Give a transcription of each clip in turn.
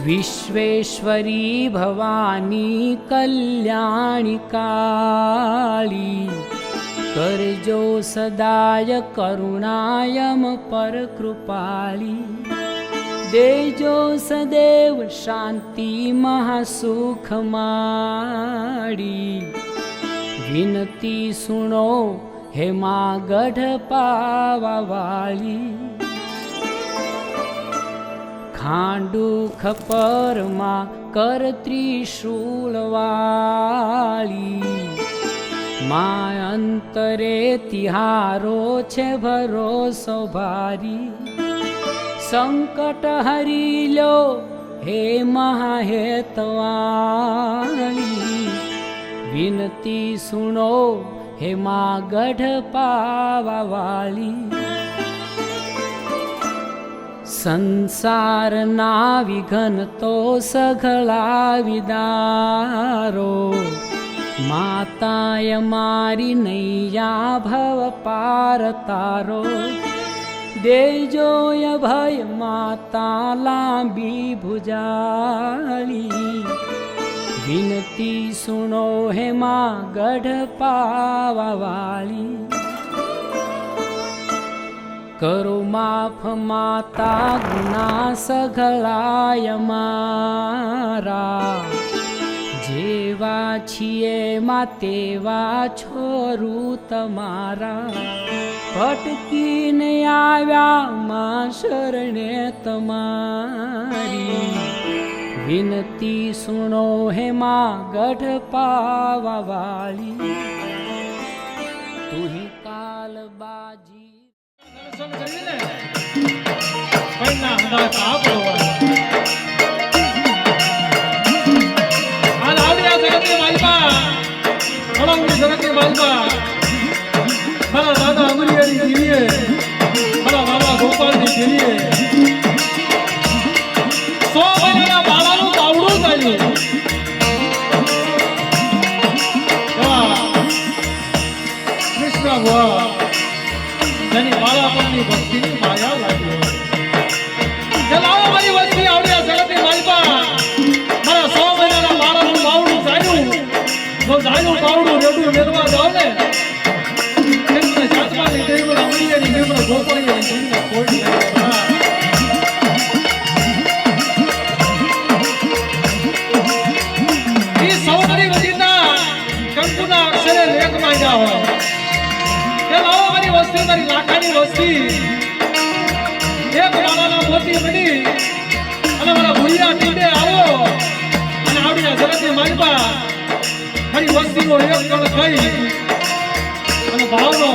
विश्वेश्वरी भवानी कल्याणी काली करजो सदाय करुणायम पर कृपाली देजो सदैव शांति महासुख माड़ी विनती सुनो हे माँ गढ़ पावा वाली खांडू खपर माँ कर त्रिशूल वाली माँ अंतरे तिहारो छे भरोसो भारी संकट हरी लो हे महाहेतवाली विनती सुनो हे माँ गढ़ पावा वाली संसार ना विघन तो सघला विदारो माताय मारी नैया भव पार तारो देजो भय माता लांबी भुजाली विनती सुनो हे माँ गढ़ पावा वाली करो माफ माता गुना सघलाय मारा जेवा छिए मा तेवा छोरू तमारा भटकीने आव्या मा शरणे तमारी विनती सुनो हे माँ गढ़ पावा वाली तू ही काल बाजी दादा अमरियारी जीविए बाबा गोपाल जी जीविए 100 મહિનાના બાળાનું તાવડું ચાલ્યું કૃષ્ણ ભવા જેની બાળાપણની ભક્તિની માયા લાગી ચલાવો મારી વસ્તી આવડ્યા જગતની માલિકા મારા 100 મહિનાના બાળાનું તાવડું ચાલ્યું જો ચાલ્યું તાવડું રેડું મેળવા જાવ ને ભાવનો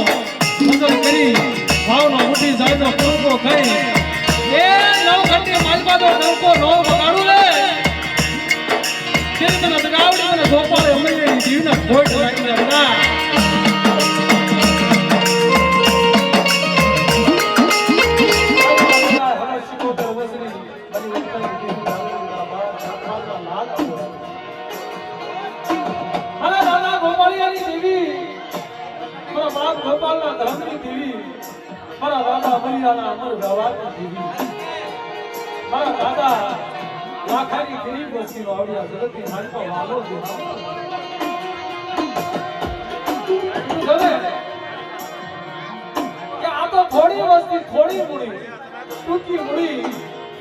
મંગલ કરી ભાવનો ઉઠી જાય પૂરકો ખાઈ એ નવખંડી માલબાદો નવકો નો બગાડું લે તેરી મને દગાવડી મને ગોપાળે અમરેની જીવના ખોટ લાગી જાય ગોપાલના ધર્મની દેવી મારા દાદા અમરિયાના અમર વ્યવહારની દેવી મારા દાદા લાખાની ગરીબ વસ્તીનો આવડિયા જગતની માલિકા વાલો છે કે આ તો થોડી વસ્તી થોડી મૂડી ટૂંકી મૂડી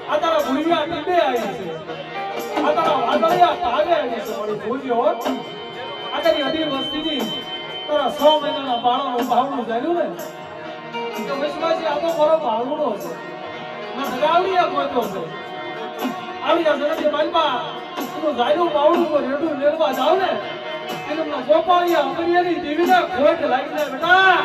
આ તારા ભૂલિયા ટીબે આવી છે આ તારા વાદળિયા તાવે આવી છે મારી ભૂલ્યો આ તારી અઢી વસ્તીની તારા 100 મહિનાના બાળાનું ભાવનું ચાલ્યું ને તો વિશ્વાસી આ તો મારો ભાવનો છે ના સગાવડિયા કોઈતો છે આવડિયા જગતની માલિકા તું જાયનું ભાવનું પર રેડું લેવા જાવ ને એને ગોપાળિયા અમરિયાની દેવીના ખોટ લાગી જાય બેટા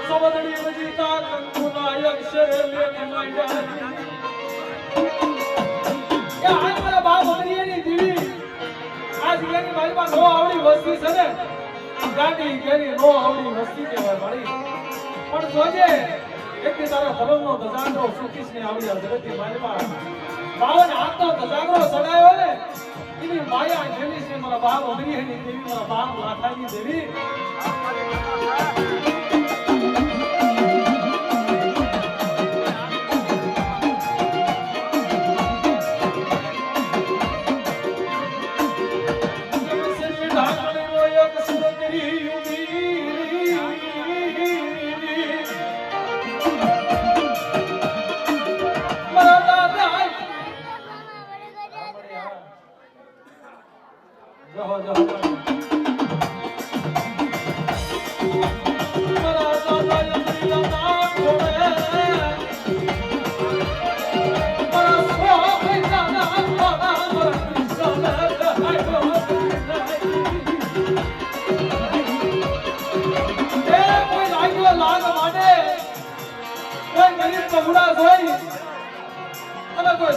સમદડી વજીતા કંકુના અક્ષર લેને માંડ્યા કેની મારીમાં નો આવડી વસ્તી છે ને ગાડી કેની નો આવડી વસ્તી કહેવાય મારી પણ જોજે એક તારા ધર્મનો ધજાગરો સુકીશને આવડી આ જગતની મારીમાં બાવન હાથનો ધજાગરો સડાયો ને એની માયા જેવી છે મારા બાપ અમરીની દેવી મારા બાપ લાખાની દેવી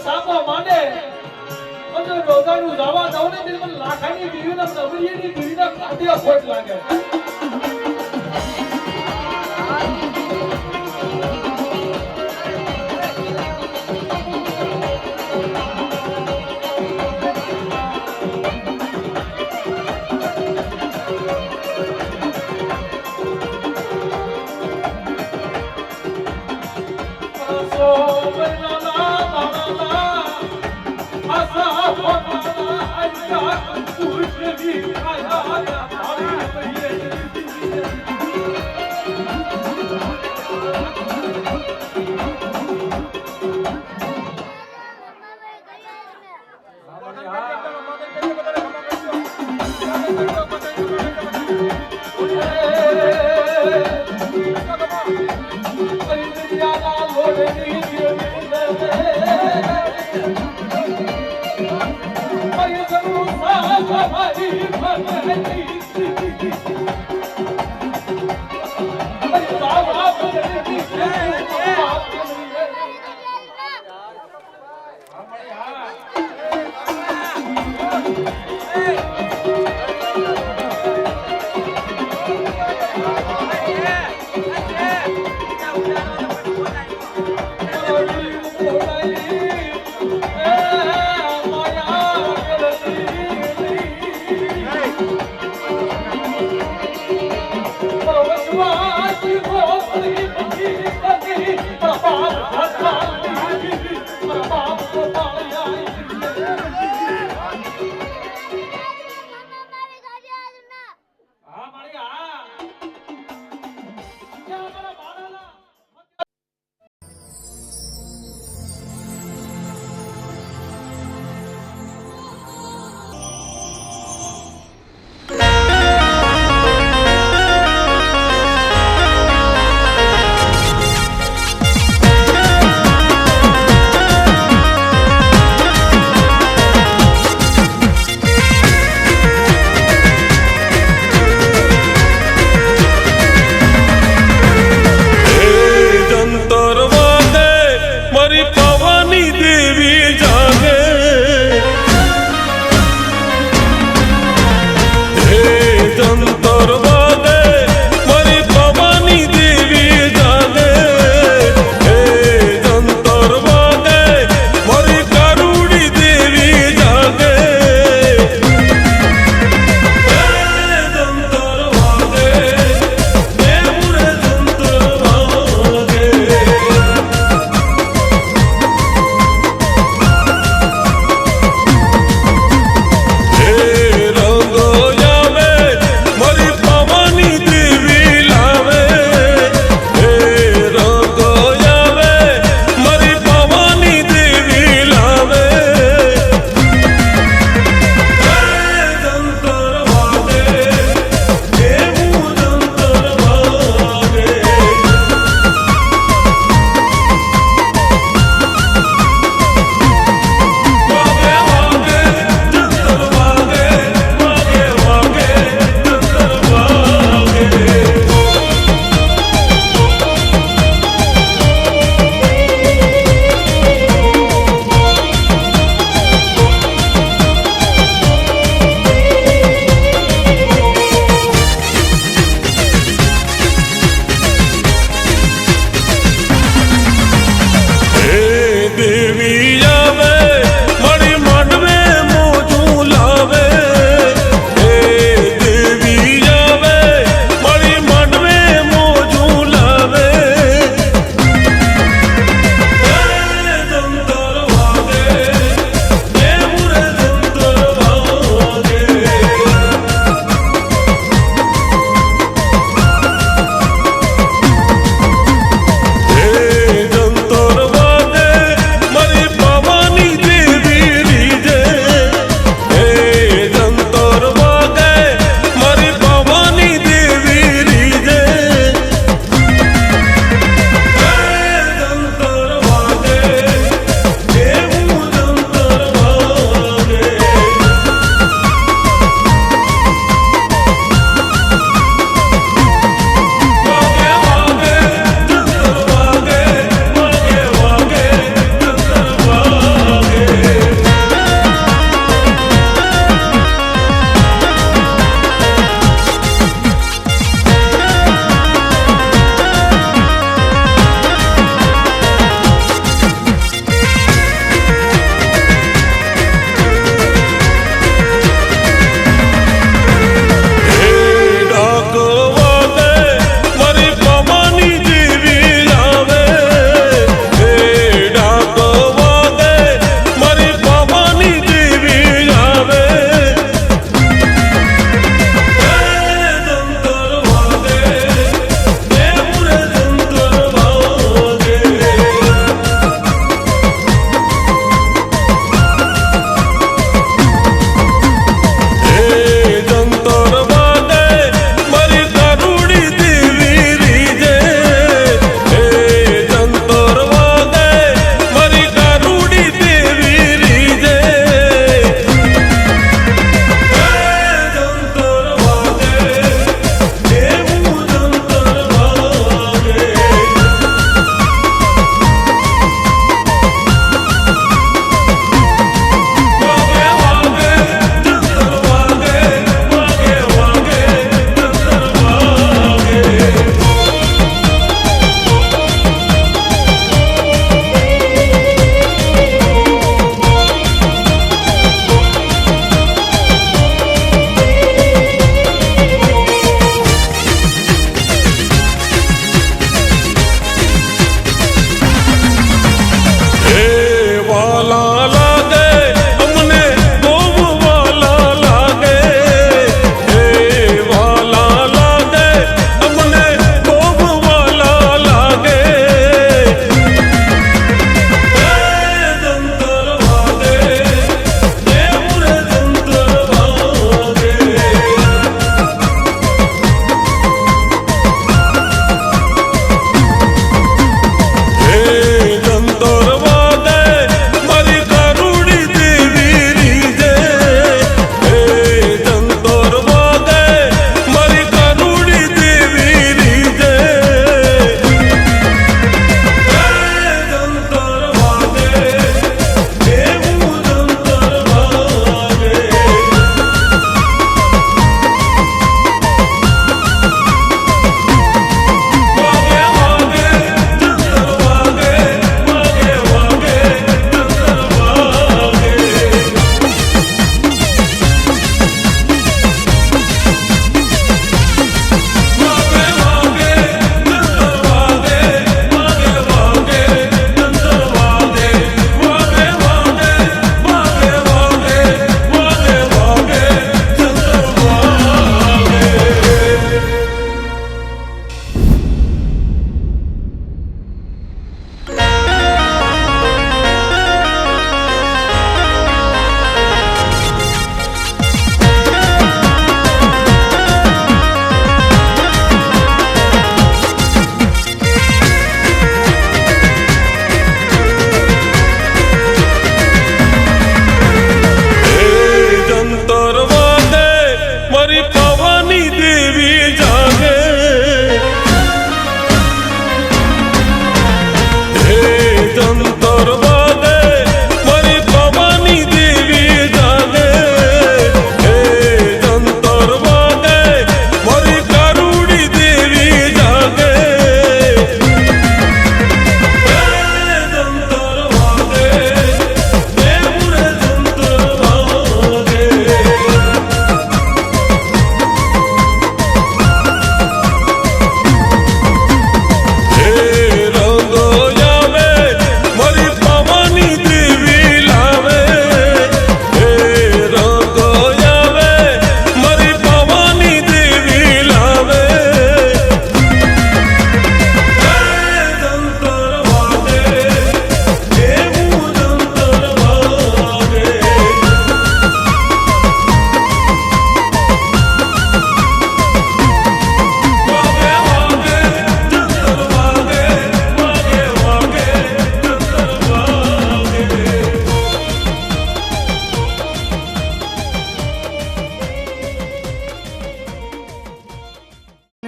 સાપો માંડે અને રોગાનું જવા દઉં ને મને લાખાની દીવીને નવરીની દીવીને ખાધ્ય ખોટ લાગે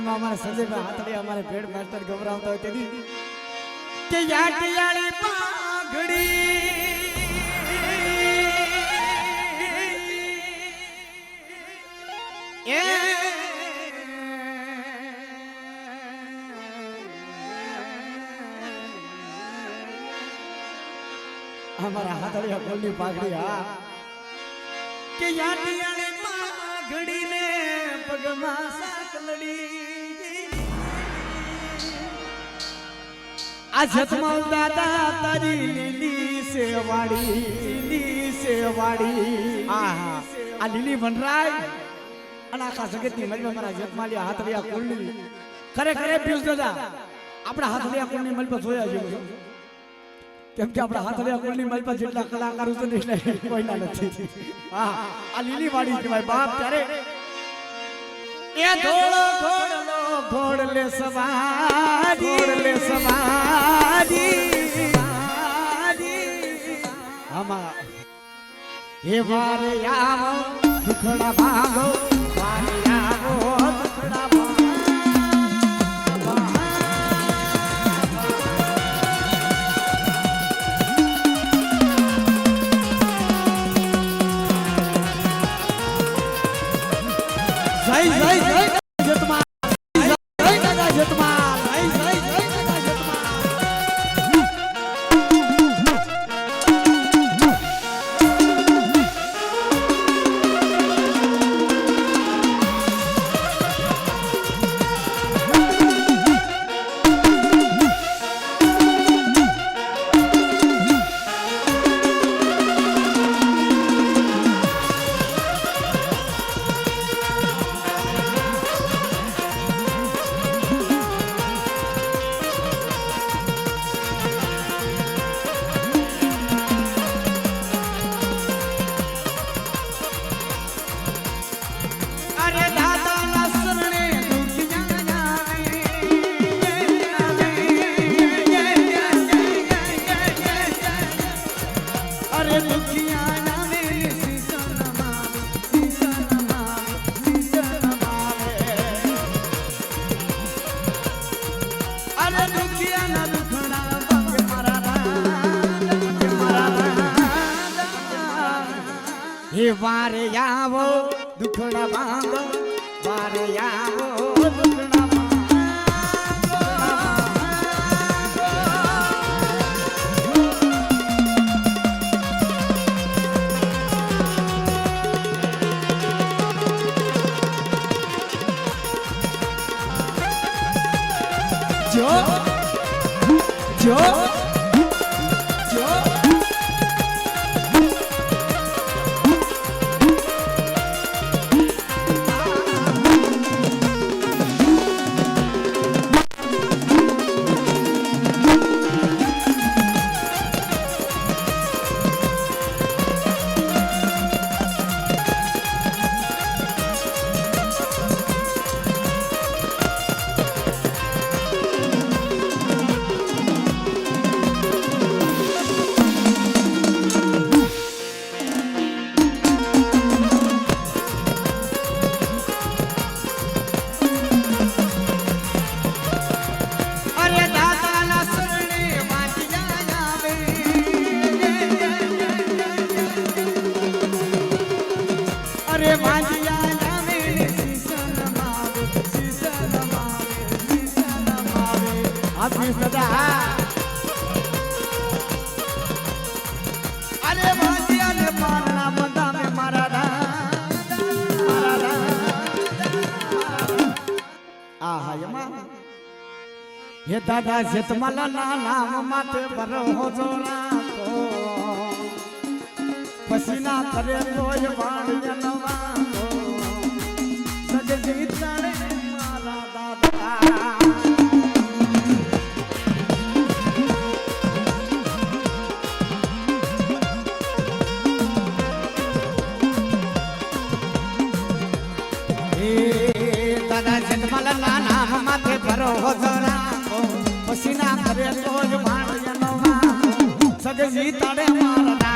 માં અમારા સંજયભાઈ હાથડી અમારે ભેડ માસ્ટર ગભરાવતા હોય તેની કે યાટિયાળી પાઘડી એ અમારા હાથડિયા કોલની પાઘડી હા કે યાટિયાળી પાઘડી ને પગમાં સાકલડી આ જતમાં દાદા તારી લીલી સેવાડી આહા આ લીલી વનરાય અને આખા જગતની મલમાં મારા જતમાલિયા હાથડિયા કોલની ખરેખર પિયુષ દાદા આપણા હાથડિયા કોલની મલ પર જોયા જેવું કેમ કે આપણા હાથડિયા કોલની મલ પર જેટલા કલાકારો છે ને એટલે કોઈના નથી હા આ લીલી વાડી કહેવાય બાપ ત્યારે એ ધોળો ઘોડલે સવારી આમાં હે વારે આવો દુખડા ભાગો વારે આવો દુખડા વારે આવો દુખડા ભાંગો વારે આવો દુખડા જો હે દાદા જેતમાલા ના નામ માથે ભરો જોરાતો પસીના કરે તોય વાણિયા નવાતો સજજી તારે મારા દાદા માથે ભરો જોરાતો પસીના કરે તોય વાણિયા નવાતો સજજી તારે મારા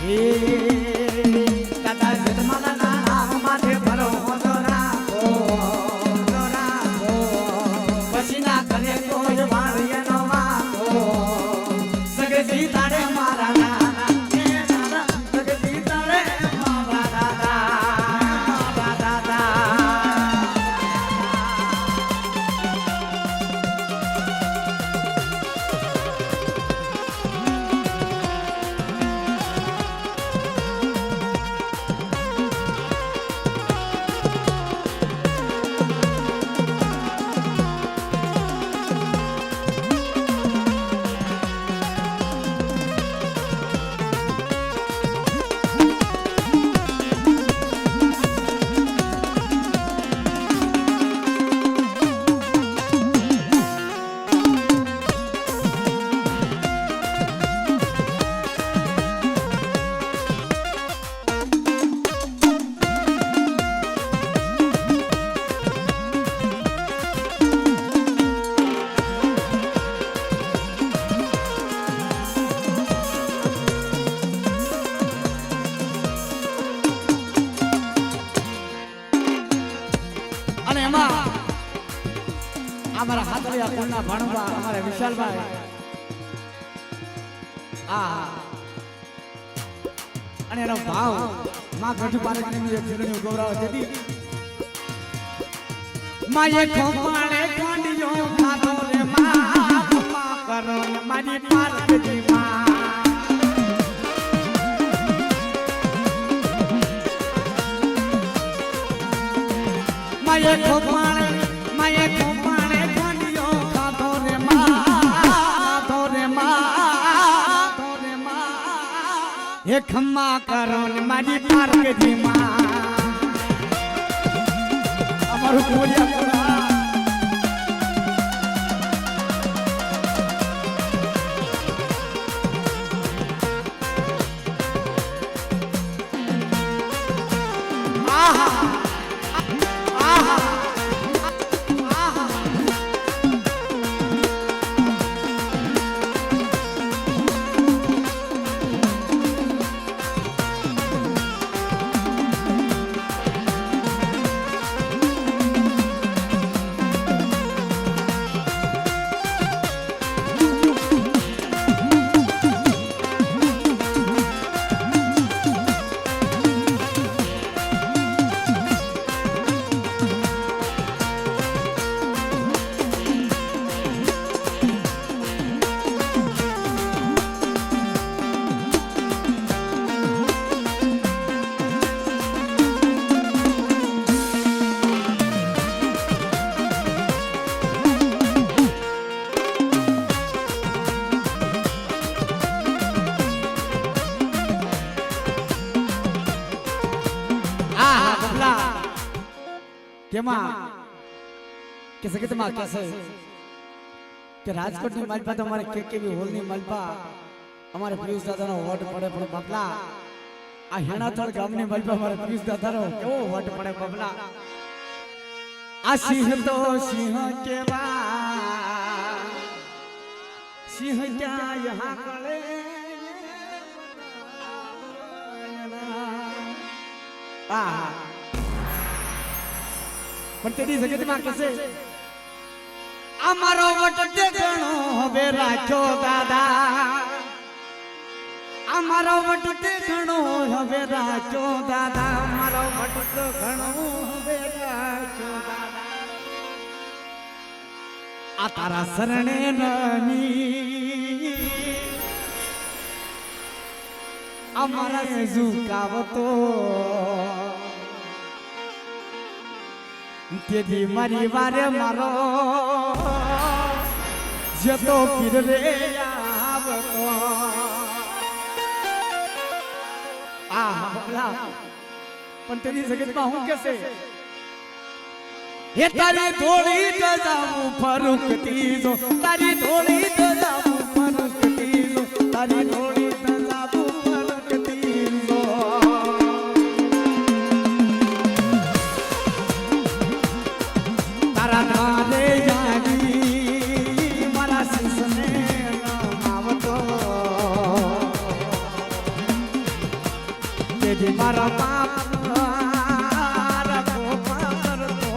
એ દાદા જન્માના નામ માથે ભરો હોતો રાખો પછી ના કરે કોઈ વાળીએ નો વાકો સગજી તારે મારા નાના સગજી તારે મારા દાદા અને એમાં અમારા હાથલિયા કોણના ભાણવા અમારા વિશાલભાઈ અને એનો ભાવ માં ગઢ પારકની એક જીરણી ગૌરવ હતી માયે ખોપાળે કાંડિયો ખાધો રે માં કરો મારી પારકની માં માયે ખોપાળે કાંડિયો ખાધો રે માં હે ખમ્મા કરો ને મારી પારકની માં અમારું કોરિયા કેમાં કે સગીતમાં કહેશે કે રાજકોટની માલપા તો અમારે કેકેવી હોલની માલપા અમારે પિયુષ દાદાનો વોટ પડે પણ બાપલા આ હેણાથળ ગામની માલપા અમારે પિયુષ દાદાનો કેવો વોટ પડે બાપલા આ સિંહ તો સિંહ કેવા સિંહ ક્યાં યહાં કળે પણ તેની જગતમાં કહેશે અમારો વટ ઘણો હવે રાખો દાદા અમારો વટ ઘણો હવે રાખો દાદા અમારો વટ ઘણો હવે રાખો દાદા આ તારા શરણે નમી અમારા ઝુકાવતો તેથી મારી વારે મારો જતો પીર રે આવતો પણ તેની જગતમાં હું કેસે હે તારી થોડી દજાવું ફરુકતી જો તારી થોડી દજાવું ફરુકતી જો તારી થોડી દજાવું ફરુકતી જો તારા નારે જાની મારા સિંહને નામ આવતો તેથી મારા બાપ રાખો કરતો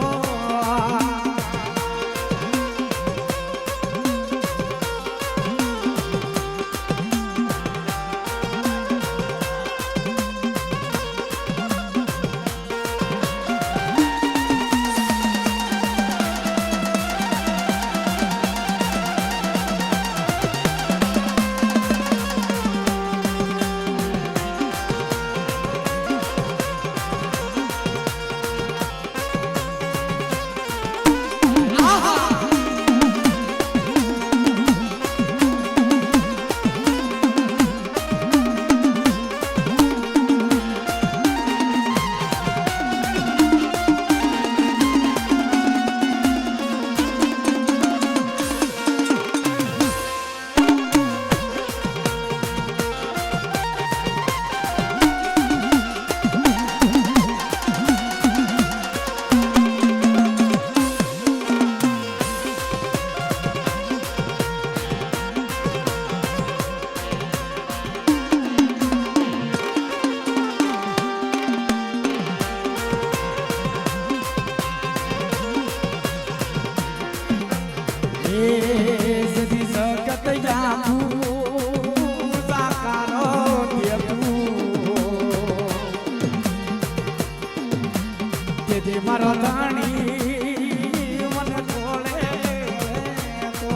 મારો ધણી મને તોડે તો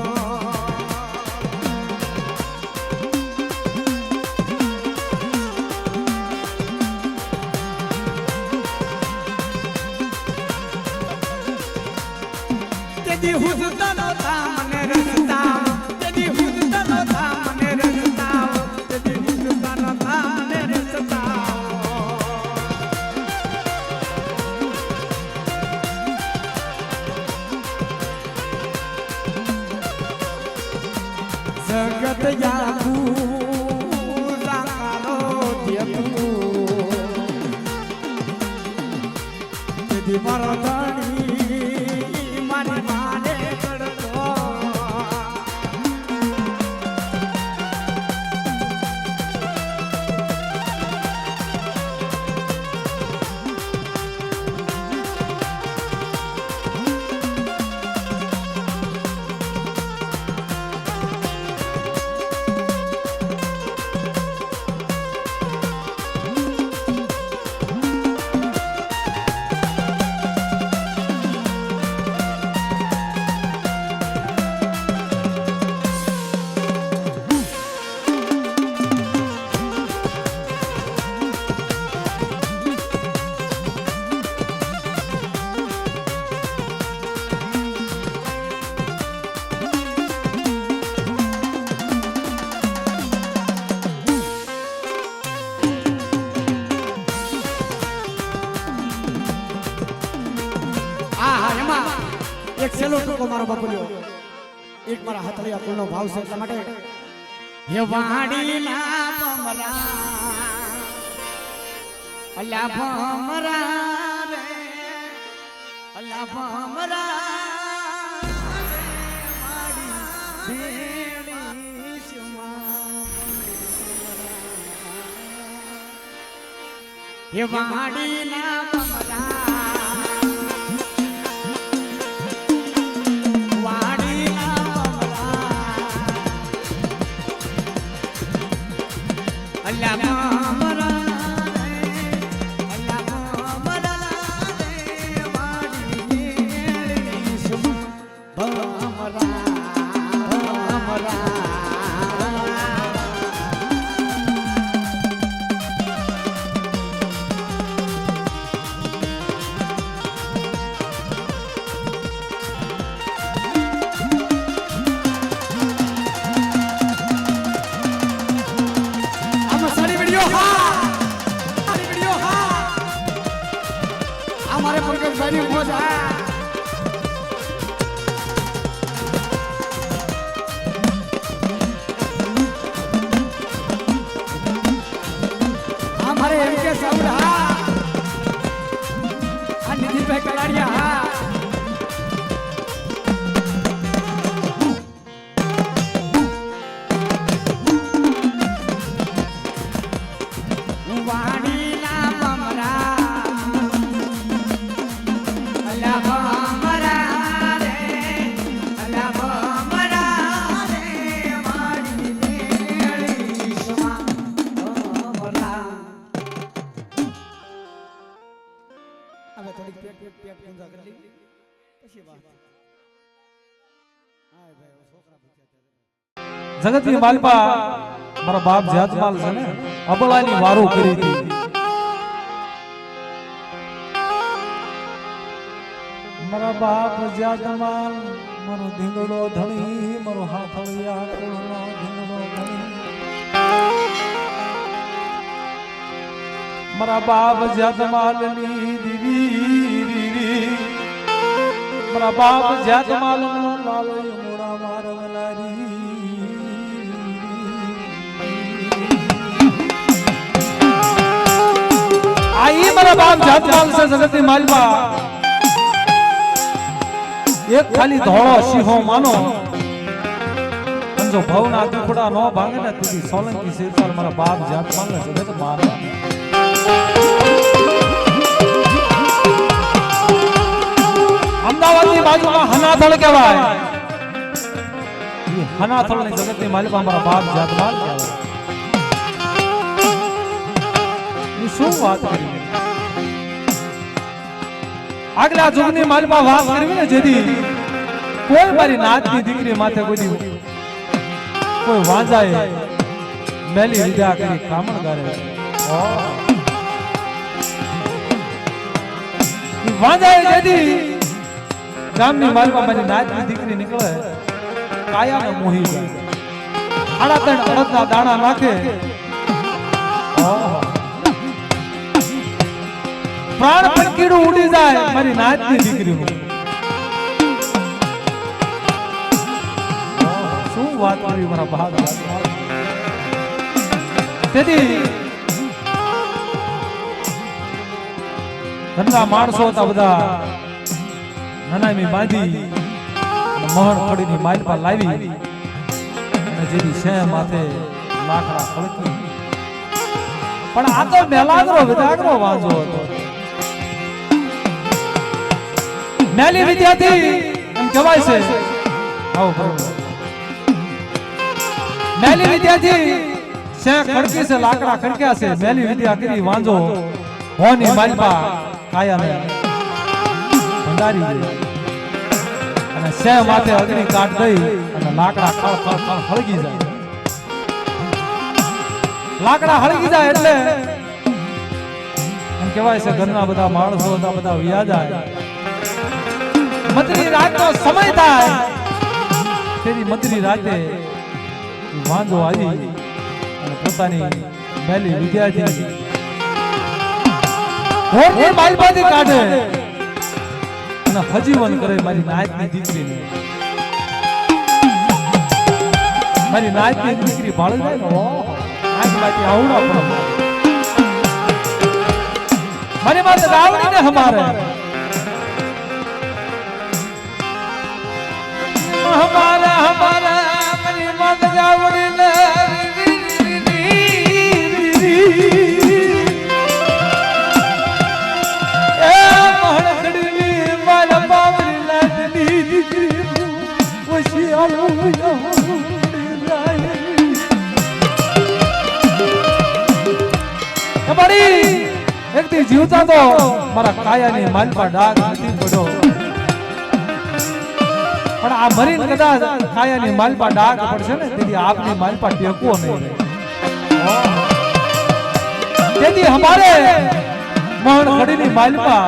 તેથી હુજતા નતા મને રસ્તા તેથી હુજતા નતા મને રસ્તા તેથી હુજતા નતા મને રસ્તા જગત જાગુ સાકારો દેવું તેથી મારો ધણી મારી માને કરતો એક સેલો ટૂંકો મારો બાપુલ્યો એક મારા હાથળિયા કુળનો ભાવ છે એટલા માટે હે વાડીના ભમરા અલ્લા ભમરા રે અલ્લા ભમરા માડી ભેડી સુમા હે વાડીના ભમરા हमारे पंकज भाई हो जाए हमारे एम के साउंड निधि भाई कलाड़िया वाणी હવે થોડીક પેટ પૂંજા કરી લઈ પછી વાત હા ભાઈ છોકરા પૂછ્યા જગતની માલપા મારા બાપ જાતમાલ છે ને અબળાની વારું કરી હતી મારા બાપ જાતમાલ મારો ધીંગડો ધણી મારો હાથળિયા કુળનો ધીંગડો ધણી મારા બાપ જાતમાલની દીવી મારા બાપ જાતમાલનો લાલો મોરા મારવલારી આઈ મારા બાપ જાતમાલ છે જગતની માલમાં એક ખાલી ધોળો સિંહો માનો જો ભવના દુખડા નો ભાંગે ને તુજી સોલંકી શેરપાલ મારા બાપ જાતમાલ ને જગત મારે અમદાવાદની બાજુમાં હનાથળ કહેવાય એ હનાથળ ની જગતની માલિકા મારા બાપ જાતમાલ કહેવાય એ શું વાત કરી આગલા જુગની માલિકા વાત કરવી ને જેથી કોઈ મારી નાતની દીકરી માથે કોઈ વાંજાએ મેલી વિદ્યા કરી કામણ ગારે વાંજાએ જેથી ગામની માલમાં મારી નાતની દીકરી નીકળે કાયાને મોહી જાય આડા ત્રણ અડદના દાણા નાખે પ્રાણ પંખીડું ઉડી જાય મારી નાતની દીકરીનું શું વાત કરી મારા ભાગ તેથી ઘરના માણસો હતા બધા નાનામી બાંધી મહણ ખડીની માઇલ પર લાવી અને જેથી શેહ માથે લાકડા ખળકી પણ આ તો મેલાગરો વિદાગરો વાંજો હતો મેલી વિદ્યાથી એમ કહેવાય છે આવો બરોબર મેલી વિદ્યાથી શેહ ખડકી છે લાકડા ખડક્યા છે મેલી વિદ્યા કરી વાંજો હોની માઇલ પર કાયાને ભંડારી અને શેહ માથે અગ્નિ કાટ દઈ અને લાકડા ખળ ખળ ખળ હળગી જાય લાકડા હળગી જાય એટલે એમ કહેવાય છે ઘરના બધા માણસો હતા બધા વ્યા જાય મધરી રાતનો સમય થાય તેની મધરી રાતે વાંધો આવી અને પોતાની મેલી વિદ્યાર્થી ઘોરની બાલબાદી કાઢે હજીવન કરે મારી નાતની દીકરીને મારી નાતની દીકરી ભાળી જાય ને આંખ બાકી આવડા પણ મારી માથે દાવડીને હમારે હમારે હમારે મારી માથે દાવડીને જીવતા તો મારા કાયાની માલપા ડાઘ નથી પડ્યો પણ આ મરીને કદાચ કાયાની માલપા ડાઘ પડશે ને તેથી આપની માલપા ટેકવો નહીં તેથી હમારે મોહન ખડીની માલપા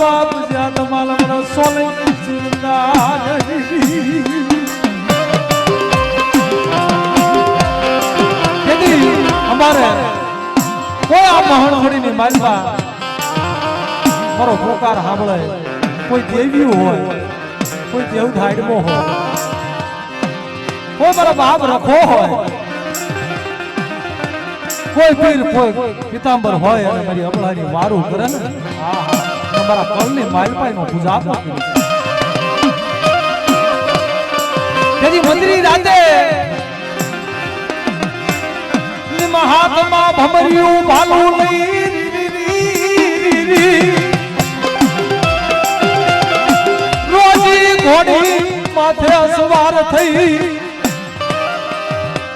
बाप ज्यादा माला मरा सोले यदि हमारे कोई आ महण खड़ी नहीं मालवा मारो पोकार हांभळे कोई देवी होय कोई देव धाडमो होय कोई मारा बाप रखो होय कोई पीर कोई पितांबर होय અને મારી અબળાની વારું કરે ને તમારા કળની માલપાઈનો પૂજા આપો તેની મંદિરી રાતે મહાત્મા ભમર્યું ભાલું લઈ રોજી ઘોડી માથે અસવાર થઈ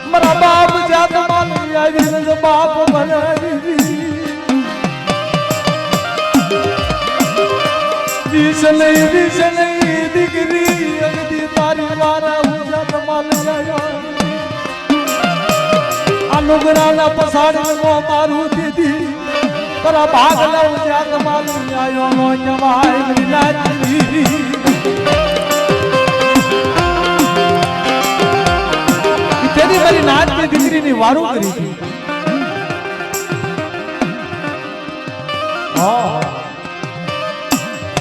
મારા બાપ જાત માની આવી બાપ બનાવી દિશ નહીં દીકરી અગદી તારી મારા ઉજાત માલ નુગરાના પસાડી નો મારું દીદી તારા ભાગ લઉં જાત માલું આયો નો જવાય લીલાજી તેની મારી નાચની દીકરીની વારું કરી હતી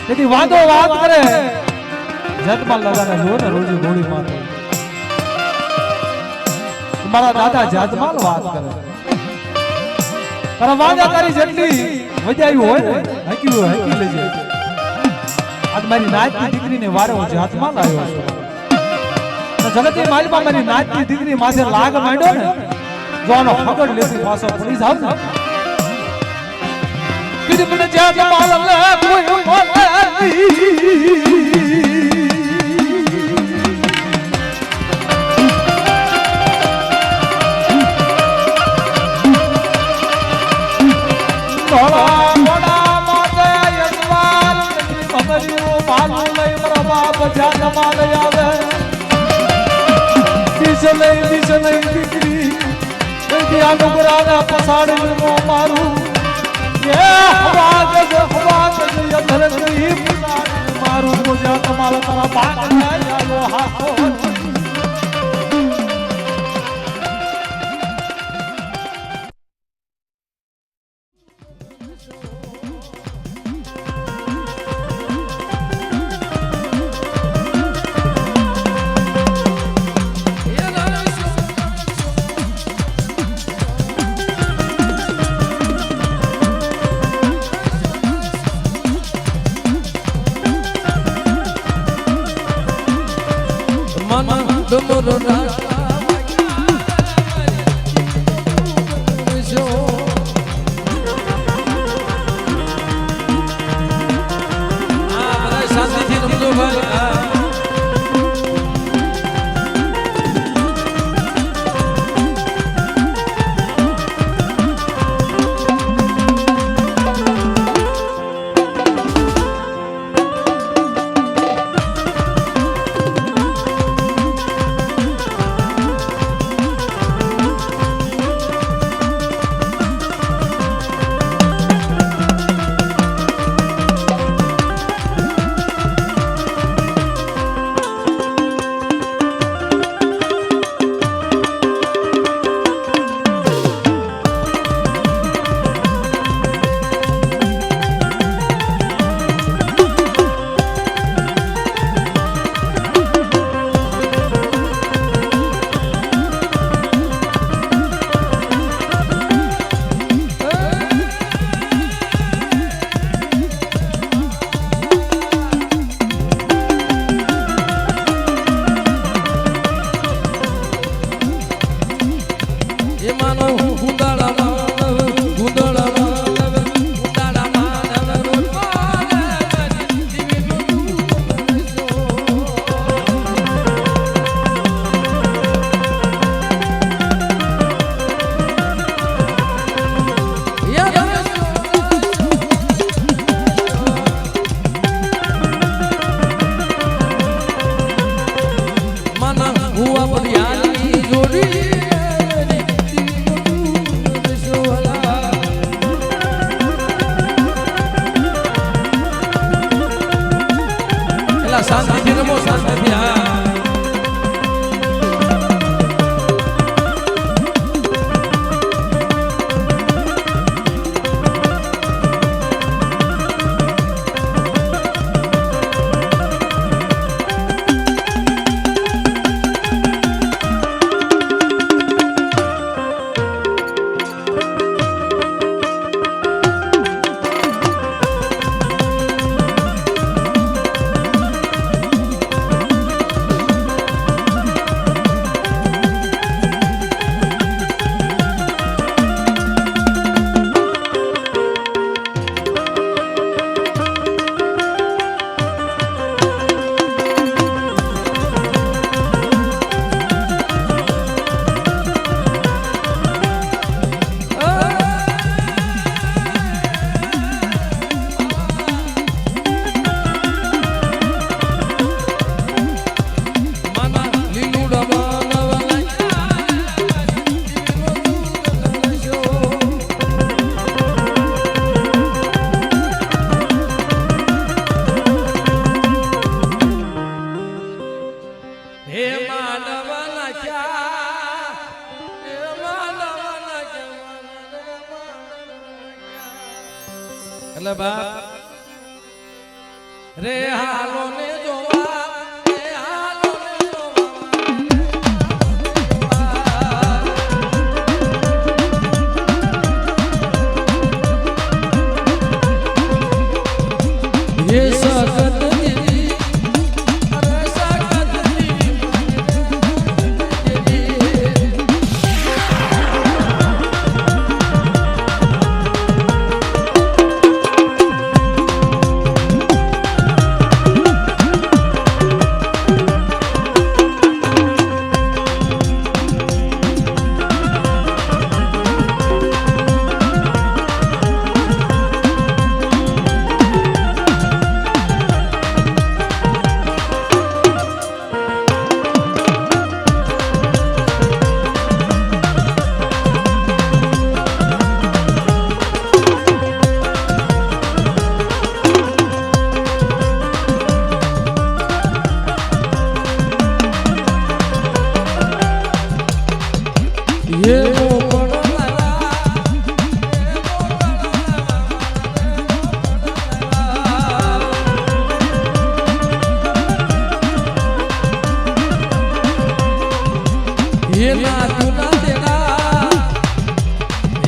તેથી વાંધો વાત કરે જતમાલ દાદાને જો ને રોજી ગોળી માથે મારા દાદા જાતમાલ વાત કરે તારા વાંધા તારી જેટલી વજાયું હોય ને હકી હોય હકી લેજે આજ મારી નાચની દીકરીને વારે હું જાતમાલ આવ્યો છું તો જગતની માલમાં મારી નાચની દીકરી માથે લાગ માંડ્યો ને જો આનો ફગડ લેતી પાછો પડી જાવ ને કીધું મને જાતમાલ લે કોઈ પસાડી મારું મારું પૂજા તમારો તારા ભાગ હાથો બાપ રે હાલો ને જોવા રે હાલો ને જોવા ये सकत तेरी अरे सकत तेरी ये ये ना तू ना देना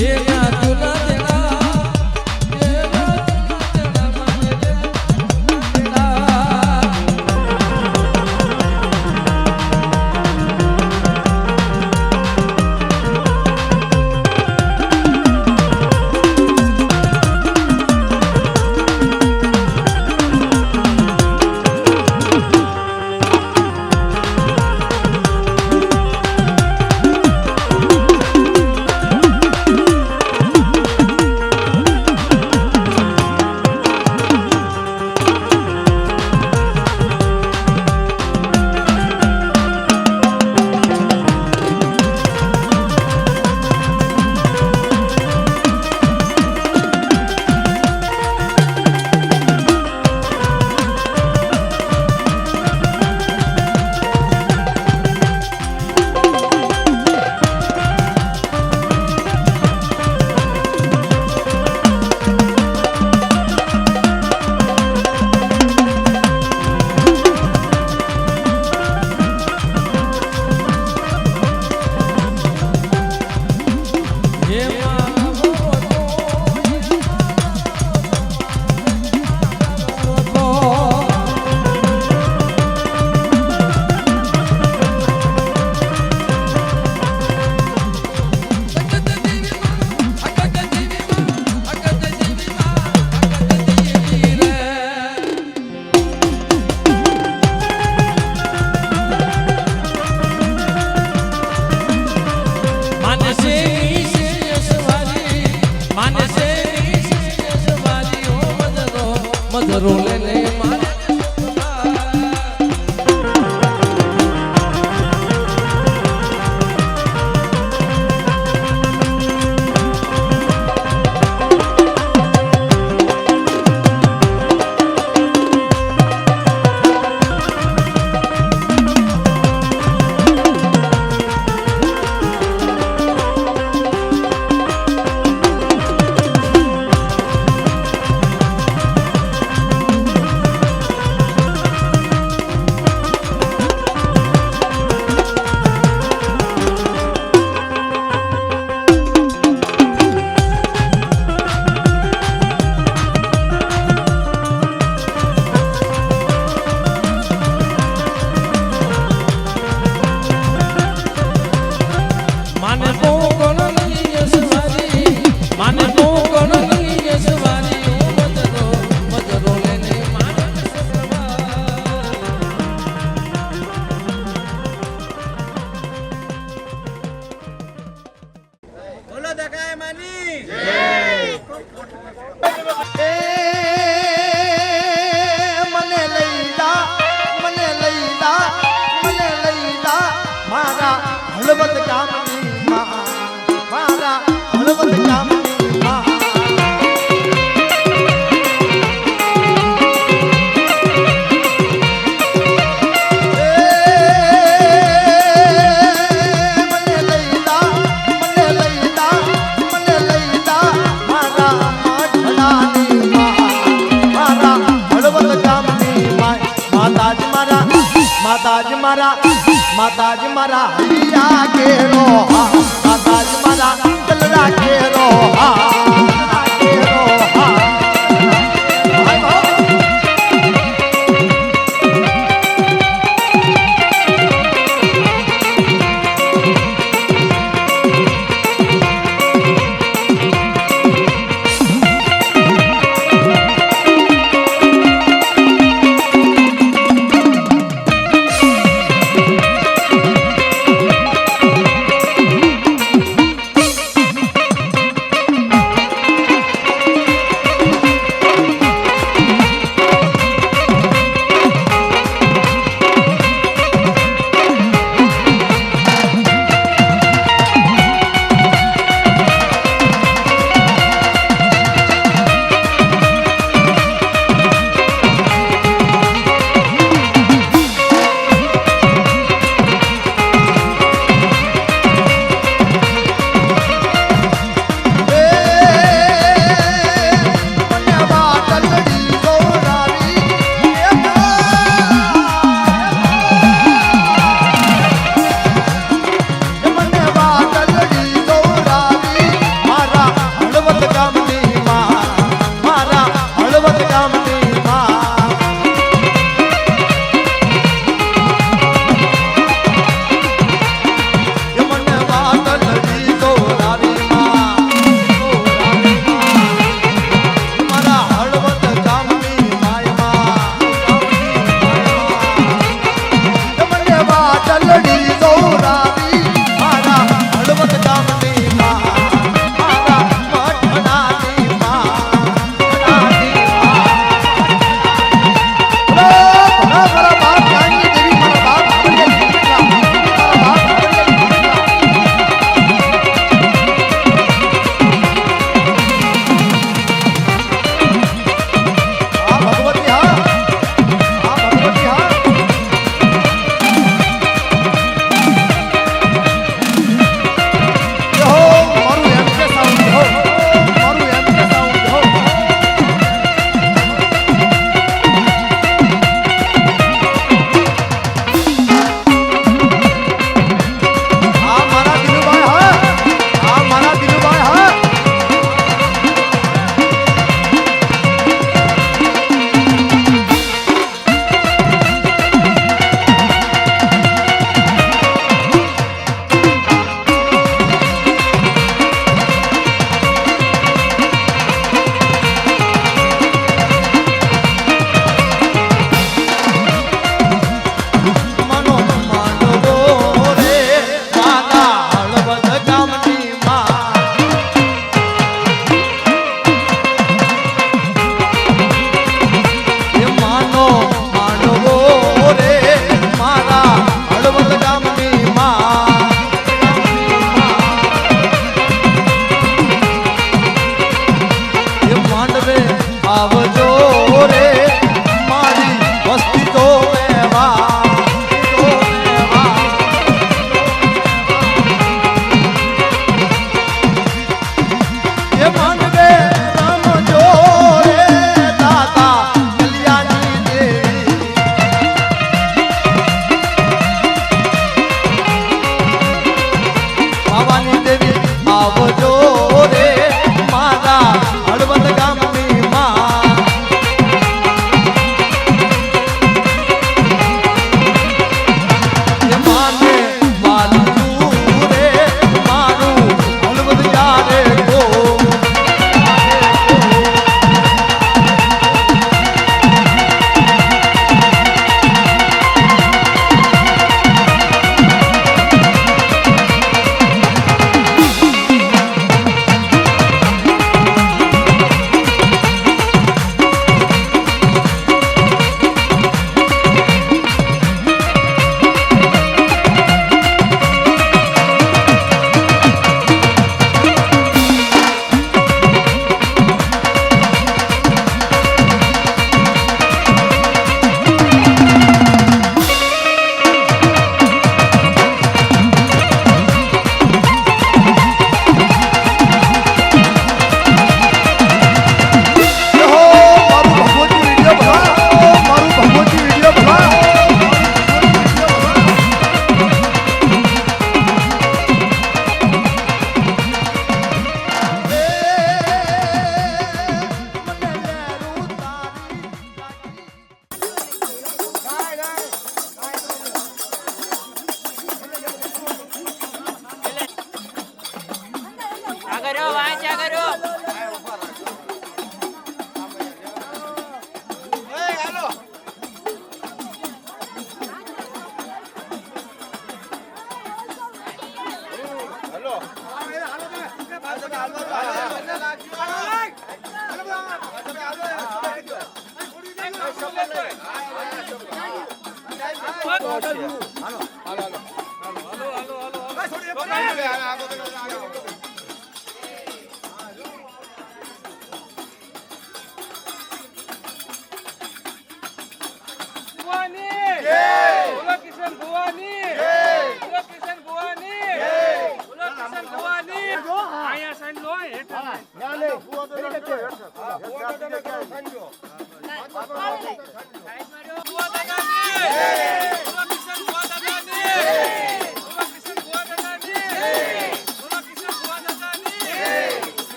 ये ना तू ना देना ये ना तू ना देना મધરો લે લે મારે હળવદ ગામની માં મારા હળવદ ગામની માં મને લઈ જા મારા માઠડાની માં માતાજી મારા હૈયા કેરો હા માતાજી મારા દલડા કેરો હા કેરો હા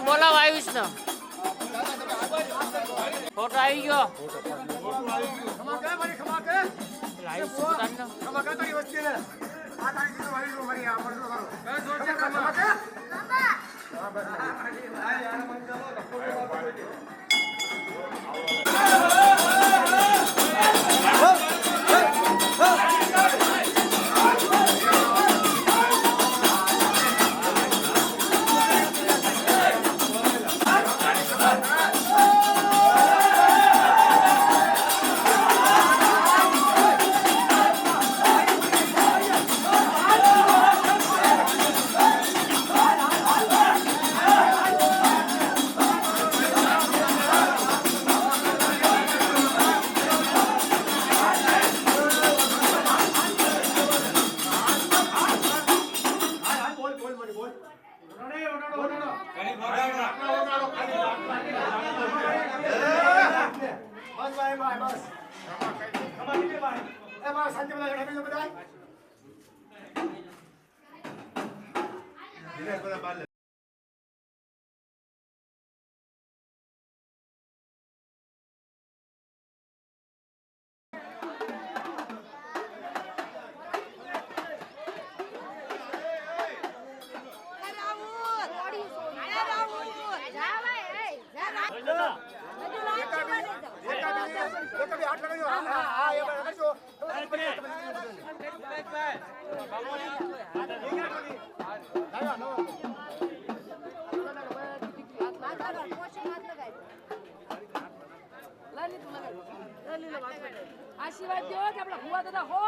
બોલાવ આવીશ ને ફોટો આવી ગયો આશીર્વાદ દો કે આપણા ભુવા દાદા હો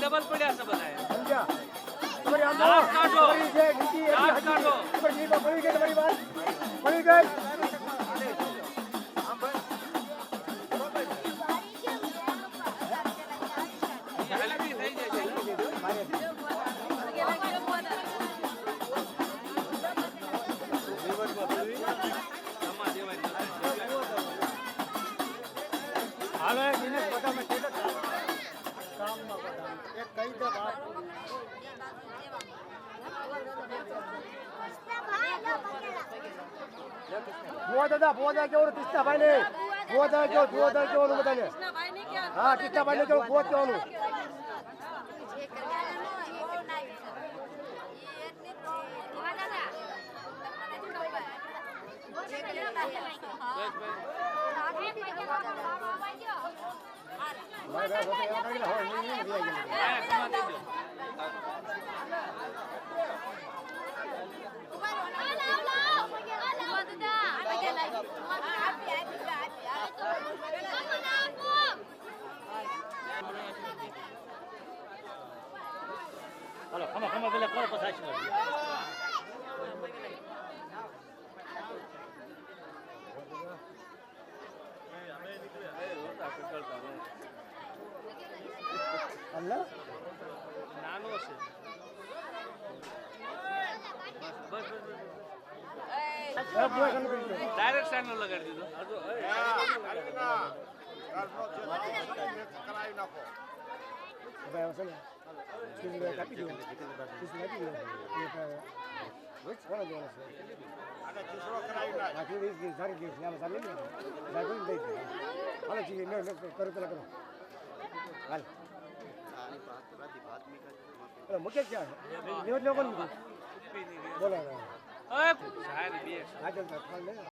ડબલ પડ્યા છે બધા પડી ગઈ તમારી વાત પડી ગઈ હાલો એક મિનિટ બધા મેં કહી દે કામમાં બધા એક કહી દે વાત ભુવા દાદા કેવું કૃષ્ણાભાઈ ને ભુવા દાદા કેવું બધાને હા કૃષ્ણાભાઈ ને કેવું ભુવા કેવાનું હાલો ખમા પેલા કરો પછી નાનો છે ડાયરેક્ટ સાઈડ લગાડી દીધો મુકેશ ક્યાં બોલો સાહેબ બે